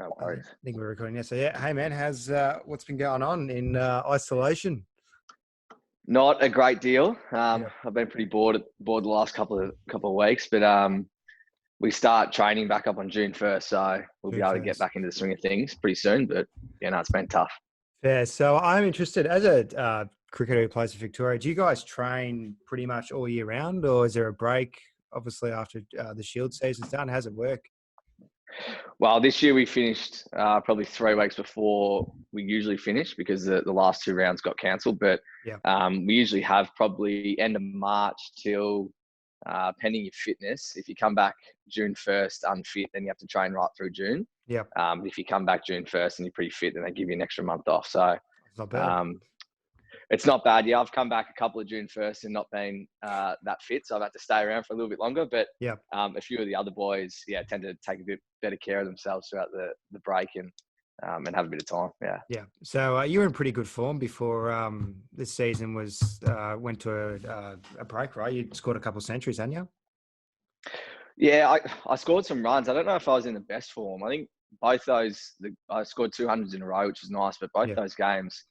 No I worries. think we're recording now. So yeah, hey man, how's what's been going on in isolation? Not a great deal. Yeah, I've been pretty bored the last couple of weeks, but we start training back up on June 1st, so we'll be June able to get first. back into the swing of things pretty soon. But yeah, no, it's been tough. Fair. So I'm interested as a cricketer who plays for Victoria. Do you guys train pretty much all year round, or is there a break? Obviously, after the Shield season's done, how's it work? Well, this year we finished probably 3 weeks before we usually finish because the last two rounds got cancelled. But Yeah, we usually have probably end of March till pending your fitness. If you come back June 1st unfit, then you have to train right through June. yeah, If you come back June 1st and you're pretty fit, then they give you an extra month off. So it's not bad. um, it's not bad. Yeah, I've come back a couple of June 1st and not been that fit, so I've had to stay around for a little bit longer. But Yeah, a few of the other boys, yeah, tend to take a bit better care of themselves throughout the break and have a bit of time. Yeah. yeah. So you were in pretty good form before this season was went to a break, right? You scored a couple of centuries, hadn't you? Yeah, I scored some runs. I don't know if I was in the best form. I think both those, I scored 200s in a row, which was nice. But both Yeah. those games,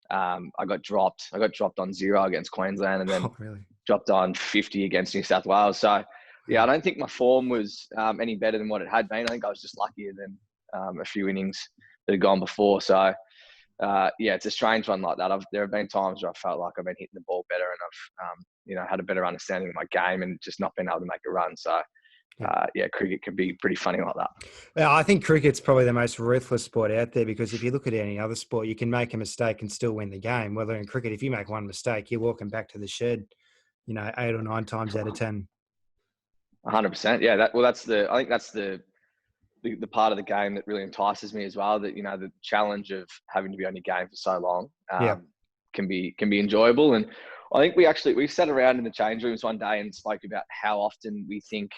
I got dropped. I got dropped on 0 against Queensland and then Oh, really? dropped on 50 against New South Wales. So, yeah, I don't think my form was any better than what it had been. I think I was just luckier than a few innings that had gone before. So, yeah, it's a strange one like that. There have been times where I felt like I've been hitting the ball better and I've, had a better understanding of my game and just not been able to make a run. So, Yeah. yeah, cricket can be pretty funny like that. Yeah, I think cricket's probably the most ruthless sport out there because if you look at any other sport, you can make a mistake and still win the game. Whether in cricket, if you make one mistake, you're walking back to the shed, 8 or 9 times out of 10. 100%. Yeah, I think that's the part of the game that really entices me as well. That the challenge of having to be on your game for so long Yeah. can be enjoyable. And I think we sat around in the change rooms one day and spoke about how often we think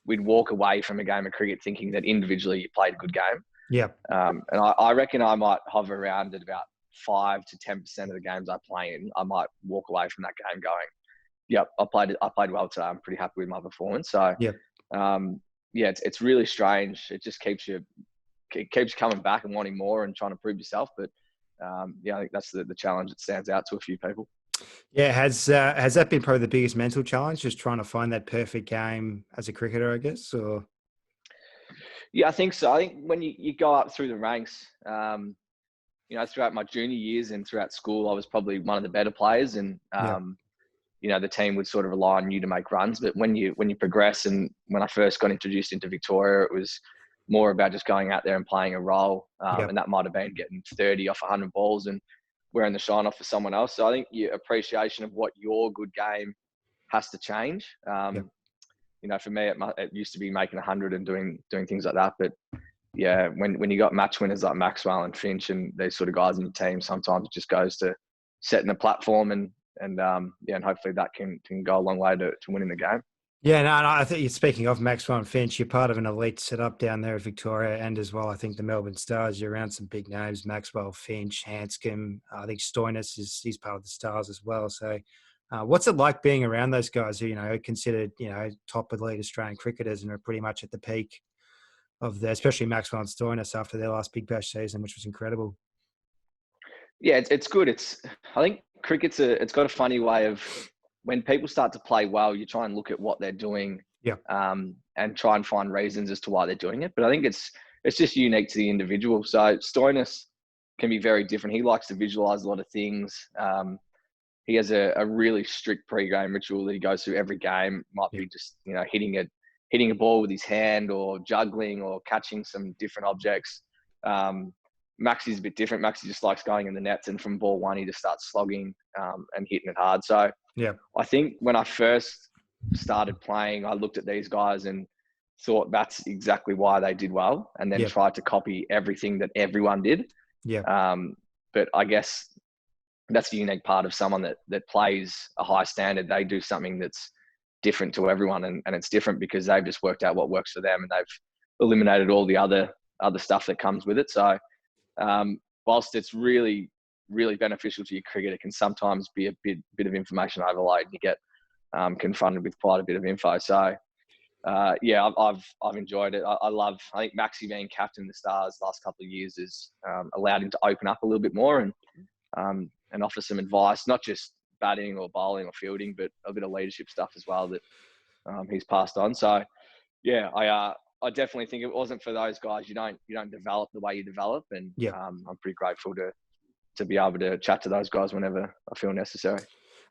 we'd walk away from a game of cricket thinking that individually you played a good game. Yeah. And I reckon I might hover around at about 5 to 10% of the games I play in. I might walk away from that game going, "Yep, I played well today. I'm pretty happy with my performance." So, Yeah. yeah, it's really strange. It just keeps you coming back and wanting more and trying to prove yourself. But yeah, I think that's the challenge that stands out to a few people. Yeah. Has that been probably the biggest mental challenge, just trying to find that perfect game as a cricketer, I guess? Or Yeah, I think so. I think when you go up through the ranks, throughout my junior years and throughout school, I was probably one of the better players, and yeah. the team would sort of rely on you to make runs. But when you progress, and when I first got introduced into Victoria, it was more about just going out there and playing a role, Yeah. and that might have been getting 30 off 100 balls and wearing the shine off for someone else. So I think your appreciation of what your good game has to change. Yeah. For me, it used to be making 100 and doing things like that. But yeah, when you got match winners like Maxwell and Finch and these sort of guys in your team, sometimes it just goes to setting a platform and hopefully that can go a long way to winning the game. Yeah, no, I think you're speaking of Maxwell and Finch, you're part of an elite setup down there at Victoria and as well, I think the Melbourne Stars, you're around some big names, Maxwell, Finch, Hanscom, I think Stoinis he's part of the Stars as well. So what's it like being around those guys who, are considered, top elite Australian cricketers and are pretty much at the peak of especially Maxwell and Stoinis after their last Big Bash season, which was incredible. Yeah, it's good. I think it's got a funny way of when people start to play well, you try and look at what they're doing, Yeah. and try and find reasons as to why they're doing it. But I think it's just unique to the individual. So Stoinis can be very different. He likes to visualize a lot of things. He has a really strict pre-game ritual that he goes through every game. Might be just hitting a ball with his hand or juggling or catching some different objects. Maxi's a bit different. Maxi just likes going in the nets, and from ball one, he just starts slogging and hitting it hard. So yeah, I think when I first started playing, I looked at these guys and thought that's exactly why they did well, and then tried to copy everything that everyone did. Yeah. But I guess that's the unique part of someone that plays a high standard. They do something that's different to everyone, and it's different because they've just worked out what works for them, and they've eliminated all the other stuff that comes with it. So whilst it's really, really beneficial to your cricket, it can sometimes be a bit of information overload. You get confronted with quite a bit of info. So yeah, I've enjoyed it. I love. I think Maxi being captain of the Stars last couple of years has allowed him to open up a little bit more and offer some advice, not just batting or bowling or fielding, but a bit of leadership stuff as well that he's passed on. So yeah, I definitely think it wasn't for those guys. You don't develop the way you develop, and Yeah. I'm pretty grateful to be able to chat to those guys whenever I feel necessary.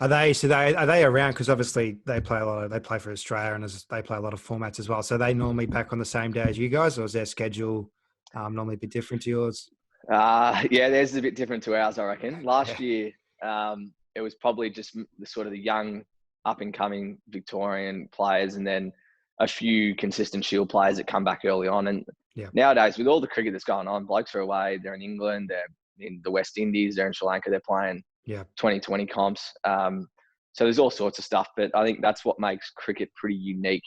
Are they around? Because obviously they play for Australia and they play a lot of formats as well. So are they normally back on the same day as you guys, or is their schedule normally a bit different to yours? Yeah, theirs is a bit different to ours, I reckon. Yeah. Last year, it was probably just the sort of the young, up and coming Victorian players, and then a few consistent Shield players that come back early on. And Yeah. nowadays, with all the cricket that's going on, blokes are away. They're in England. They're in the West Indies. They're in Sri Lanka. They're playing Yeah. 2020 comps. So there's all sorts of stuff, but I think that's what makes cricket pretty unique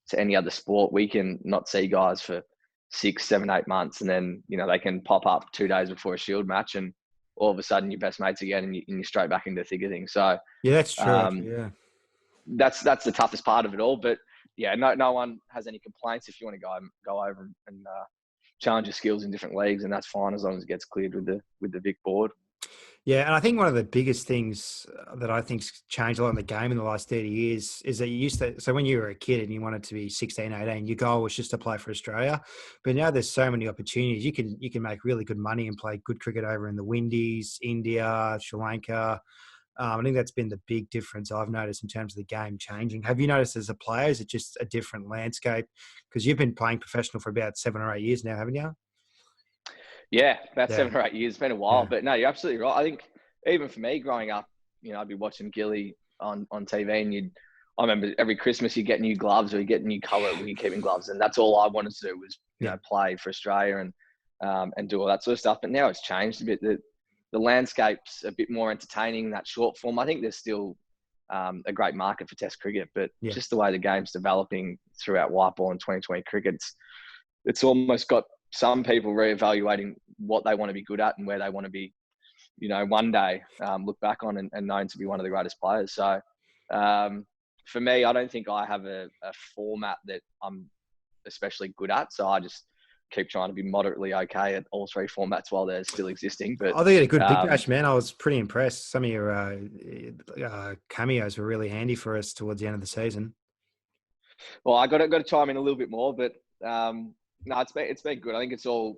to any other sport. We can not see guys for 6, 7, 8 months, and then they can pop up 2 days before a Shield match, and all of a sudden you're best mates again, and you're straight back into the thick of things. So Yeah, that's true. Actually, um, yeah. that's the toughest part of it all. But yeah, no one has any complaints if you want to go over and challenge your skills in different leagues, and that's fine as long as it gets cleared with the Vic board. Yeah, and I think one of the biggest things that I think's changed a lot in the game in the last 30 years is that you used to, so when you were a kid and you wanted to be 16, 18, your goal was just to play for Australia. But now there's so many opportunities. You can make really good money and play good cricket over in the Windies, India, Sri Lanka. I think that's been the big difference I've noticed in terms of the game changing. Have you noticed as a player, is it just a different landscape? Because you've been playing professional for about 7 or 8 years now, haven't you? Yeah, about Yeah, 7 or 8 years. It's been a while, yeah, but no, you're absolutely right. I think even for me growing up, I'd be watching Gilly on TV, and I remember every Christmas you get new gloves or you get new colour when you're keeping gloves, and that's all I wanted to do was yeah, play for Australia and do all that sort of stuff. But now it's changed a bit. The landscape's a bit more entertaining. That short form, I think there's still a great market for Test cricket, but yeah. just the way the game's developing throughout white ball and 2020 cricket, it's almost got some people reevaluating what they want to be good at and where they want to be, one day look back on and known to be one of the greatest players. So for me, I don't think I have a format that I'm especially good at. So I just keep trying to be moderately okay at all three formats while they're still existing. But I think you had a good Big Bash, man. I was pretty impressed. Some of your cameos were really handy for us towards the end of the season. well, I got to chime in a little bit more, but no, it's been good. I think it's all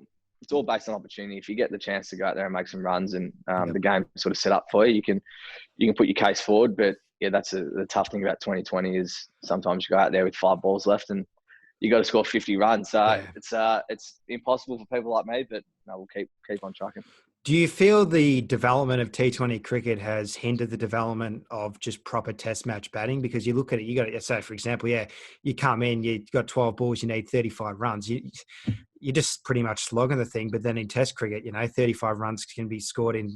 based on opportunity. If you get the chance to go out there and make some runs, and the game sort of set up for you, you can put your case forward. But yeah, that's the tough thing about 2020 is sometimes you go out there with 5 balls left and you got to score 50 runs. So Yeah. it's impossible for people like me, but no, we'll keep on trucking. Do you feel the development of T20 cricket has hindered the development of just proper test match batting? Because you look at it, you got to say, for example, you come in, you've got 12 balls, you need 35 runs. You're just pretty much slogging the thing. But then in test cricket, 35 runs can be scored in,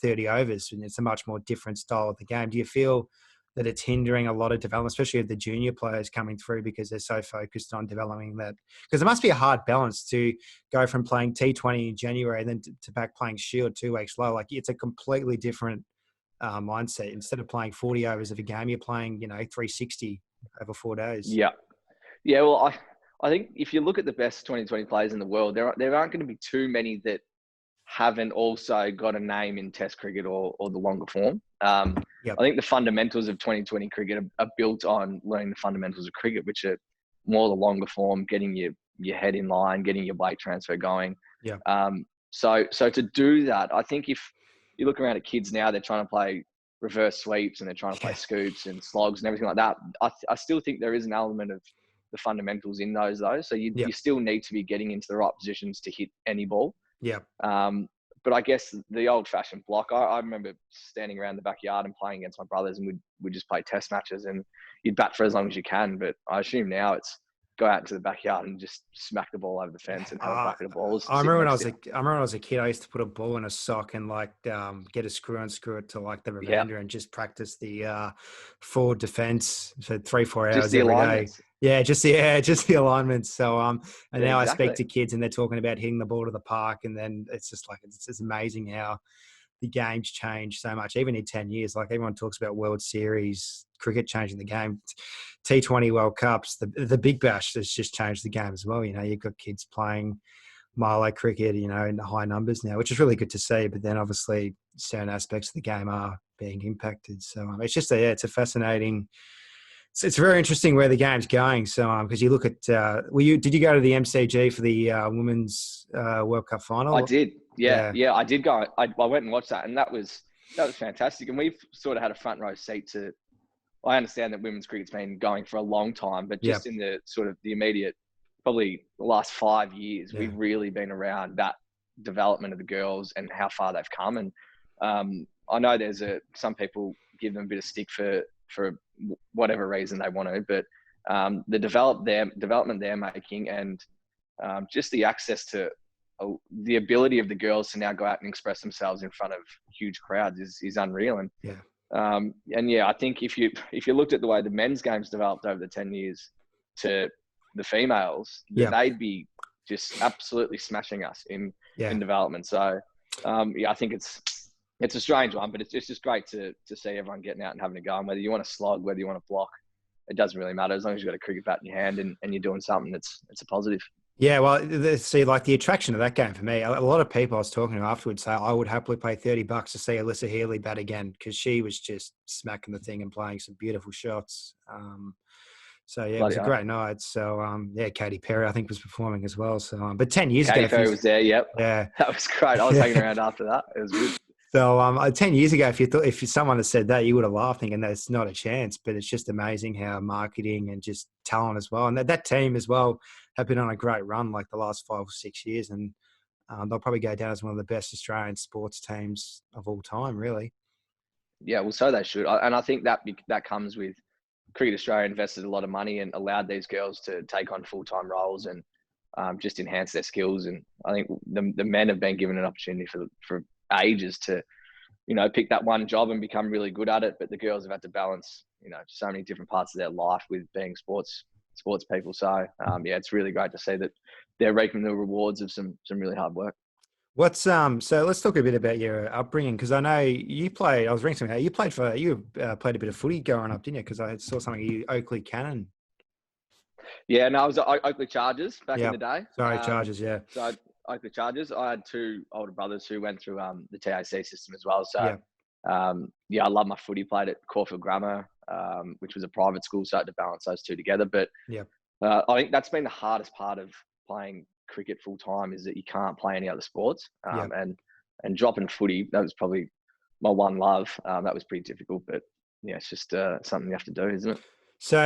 30 overs, and it's a much more different style of the game. Do you feel that it's hindering a lot of development, especially of the junior players coming through because they're so focused on developing that? Because it must be a hard balance to go from playing T20 in January and then to back playing Shield 2 weeks later. Like, it's a completely different mindset. Instead of playing 40 overs of a game, you're playing, 360 over 4 days. Yeah. Yeah. Well, I think if you look at the best 2020 players in the world, there aren't going to be too many that haven't also got a name in Test cricket or the longer form. Yep. I think the fundamentals of 2020 cricket are built on learning the fundamentals of cricket, which are more the longer form, getting your head in line, getting your weight transfer going. Yeah. So to do that, I think if you look around at kids now, they're trying to play reverse sweeps and they're trying to play scoops and slogs and everything like that. I still think there is an element of the fundamentals in those though. So you still need to be getting into the right positions to hit any ball. Yeah. But I guess the old-fashioned block, I remember standing around the backyard and playing against my brothers, and we'd just play test matches, and you'd bat for as long as you can. But I assume now it's go out into the backyard and just smack the ball over the fence and have a bucket of balls. I remember when I was a kid, I used to put a ball in a sock and get a screw and screw it to the Ravanda and just practice the forward defense for 3-4 hours every day. Yeah, just the alignments. So and now exactly. I speak to kids and they're talking about hitting the ball to the park, and then it's just it's amazing how the game's changed so much, even in 10 years. Like everyone talks about World Series, cricket changing the game, T20 World Cups, the Big Bash has just changed the game as well. You know, you've got kids playing Milo cricket, you know, in high numbers now, which is really good to see. But then obviously certain aspects of the game are being impacted. So it's just it's a fascinating. It's very interesting where the game's going. So because you look at, did you go to the MCG for the Women's World Cup I final? did. Yeah, Yeah. I did go. I went and watched that, and that was fantastic. And we've sort of had a front row seat to. I understand that women's cricket's been going for a long time, but yeah, just in the sort of the immediate, probably the last 5 years, yeah, we've really been around that development of the girls and how far they've come. And I know there's some people give them a bit of stick for whatever reason they want to, but the development they're making, and just the access to the ability of the girls to now go out and express themselves in front of huge crowds is unreal. yeah, And yeah, I think if you looked at the way the men's game's developed over the 10 years to the females, yeah, they'd be just absolutely smashing us in yeah. development. So yeah, I think it's a strange one, but it's just great to see everyone getting out and having a go. And whether you want to slog, whether you want to block, it doesn't really matter as long as you've got a cricket bat in your hand and you're doing something that's a positive. Yeah, well, see, like the attraction of that game for me, a lot of people I was talking to afterwards say I would happily pay $30 to see Alyssa Healy bat again because she was just smacking the thing and playing some beautiful shots. So yeah, it was Bloody a hell. great night. So yeah, Katy Perry I think was performing as well. So but 10 years ago, Katy Perry was there. Yep. yeah, That was great. I was hanging around after that. It was good. So 10 years ago, if someone had said that, you would have laughed thinking that's not a chance. But it's just amazing how marketing and just talent as well. And that team as well have been on a great run like the last 5 or 6 years. And they'll probably go down as one of the best Australian sports teams of all time, really. Yeah, well, so they should. And I think that comes with Cricket Australia invested a lot of money and allowed these girls to take on full-time roles and just enhance their skills. And I think the men have been given an opportunity for ages to, pick that one job and become really good at it. But the girls have had to balance, so many different parts of their life with being sports people. So yeah, it's really great to see that they're reaping the rewards of some really hard work. What's so let's talk a bit about your upbringing because I know you played. I was reading something. You played played a bit of footy growing up, didn't you? Because I saw something. You Oakley Cannon. Yeah, no, I was at Oakley Chargers back in Yeah. the day. Sorry, Chargers. Yeah. So Oakley Chargers. I had two older brothers who went through the TAC system as well. So Yeah. yeah, I love my footy. Played at Caulfield Grammar, which was a private school, so I had to balance those two together. But Yeah. I think that's been the hardest part of playing cricket full time is that you can't play any other sports. Yeah. And dropping footy, that was probably my one love. That was pretty difficult, but yeah, it's just something you have to do, isn't it? So